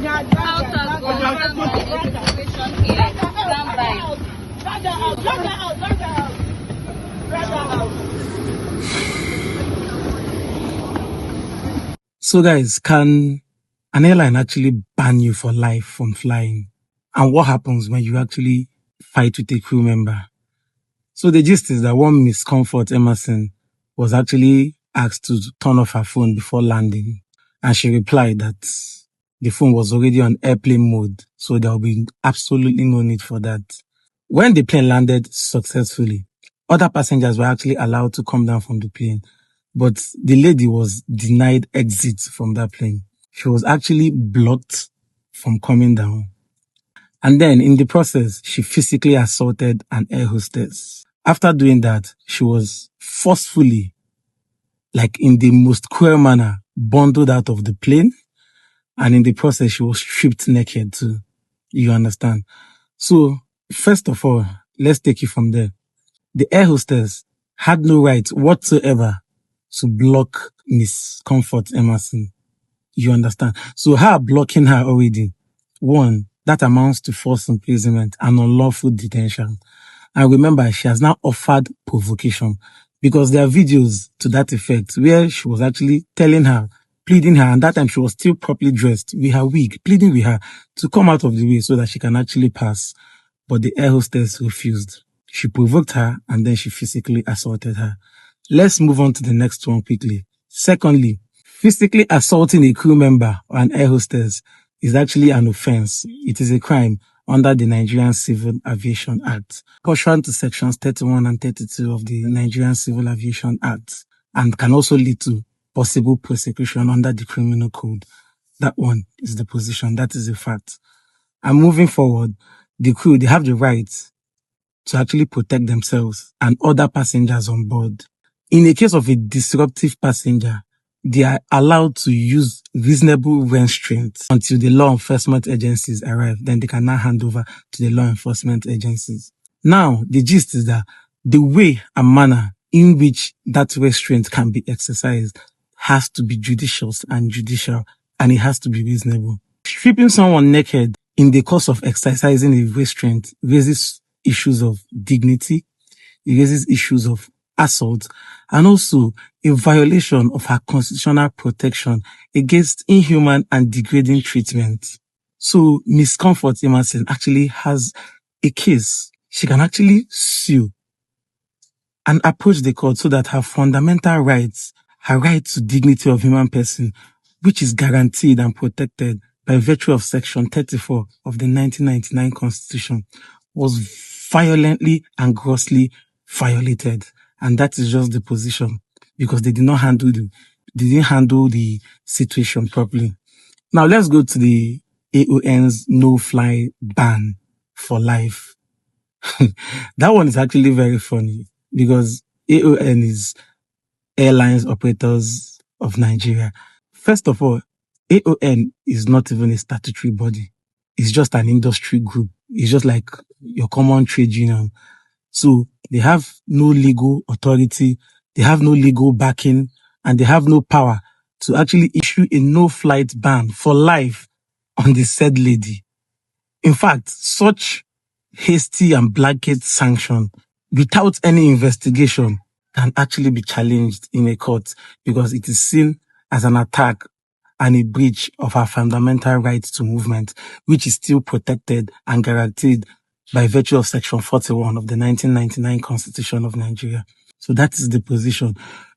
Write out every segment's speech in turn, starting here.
Out has gone. That's the situation here. Stand by. So guys, can an airline actually ban you for life from flying? And what happens when you actually fight with a crew member? So the gist is that one Miss Comfort Emerson was actually asked to turn off her phone before landing. And she replied that the phone was already on airplane mode, so there will be absolutely no need for that. When the plane landed successfully, other passengers were actually allowed to come down from the plane, but the lady was denied exit from that plane. She was actually blocked from coming down. And then in the process, she physically assaulted an air hostess. After doing that, she was forcefully, like in the most cruel manner, bundled out of the plane. And in the process, she was stripped naked too. You understand? So, first of all, let's take it from there. The air hostess had no right whatsoever to block Miss Comfort Emerson. You understand? So her blocking her already, one, that amounts to false imprisonment and unlawful detention. And remember, she has now offered provocation because there are videos to that effect where she was actually telling her, pleading her, and that time she was still properly dressed with her wig, pleading with her to come out of the way so that she can actually pass. But the air hostess refused. She provoked her and then she physically assaulted her. Let's move on to the next one quickly. Secondly, physically assaulting a crew member or an air hostess is actually an offense. It is a crime under the Nigerian Civil Aviation Act, pursuant to sections 31 and 32 of the Nigerian Civil Aviation Act, and can also lead to possible prosecution under the criminal code. That one is the position. That is a fact. And moving forward, the crew, they have the right to actually protect themselves and other passengers on board. In the case of a disruptive passenger, they are allowed to use reasonable restraint until the law enforcement agencies arrive. Then they can now hand over to the law enforcement agencies. Now, the gist is that the way and manner in which that restraint can be exercised has to be judicious and judicial, and it has to be reasonable. Stripping someone naked in the course of exercising a restraint raises issues of dignity, it raises issues of assault, and also a violation of her constitutional protection against inhuman and degrading treatment. So Miss Comfort Emerson actually has a case. She can actually sue and approach the court so that her fundamental rights, her right to dignity of human person, which is guaranteed and protected by virtue of Section 34 of the 1999 Constitution, was violently and grossly violated. And that is just the position, because they didn't handle the situation properly. Now let's go to the AON's no-fly ban for life. That one is actually very funny because AON is Airlines Operators of Nigeria. First of all, AON is not even a statutory body. It's just an industry group. It's just like your common trade union. So they have no legal authority, they have no legal backing, and they have no power to actually issue a no-flight ban for life on the said lady. In fact, such hasty and blanket sanction without any investigation can actually be challenged in a court because it is seen as an attack and a breach of her fundamental right to movement, which is still protected and guaranteed by virtue of Section 41 of the 1999 Constitution of Nigeria. So that is the position.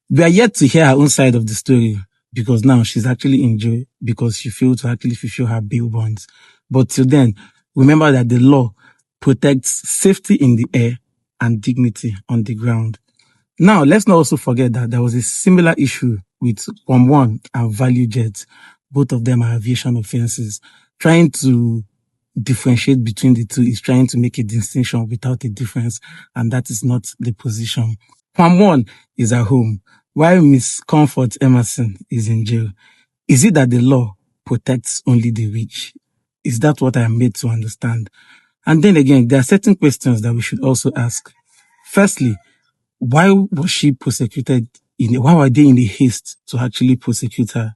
We are yet to hear her own side of the story because now she's actually in jail because she failed to actually fulfill her bail bonds. But till then, remember that the law protects safety in the air and dignity on the ground. Now, let's not also forget that there was a similar issue with One and Value Jet. Both of them are aviation offenses. Trying to differentiate between the two is trying to make a distinction without a difference, and that is not the position. One is at home, while Miss Comfort Emerson is in jail. Is it that the law protects only the rich? Is that what I am made to understand? And then again, there are certain questions that we should also ask. Firstly, why was she prosecuted? Why were they in a haste to actually prosecute her?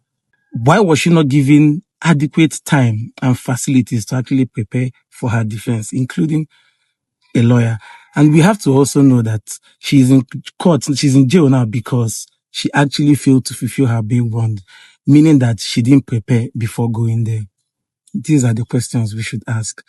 Why was she not given adequate time and facilities to actually prepare for her defense, including a lawyer. And we have to also know that she's in court, she's in jail now because she actually failed to fulfill her bail bond, meaning that she didn't prepare before going there. These are the questions we should ask.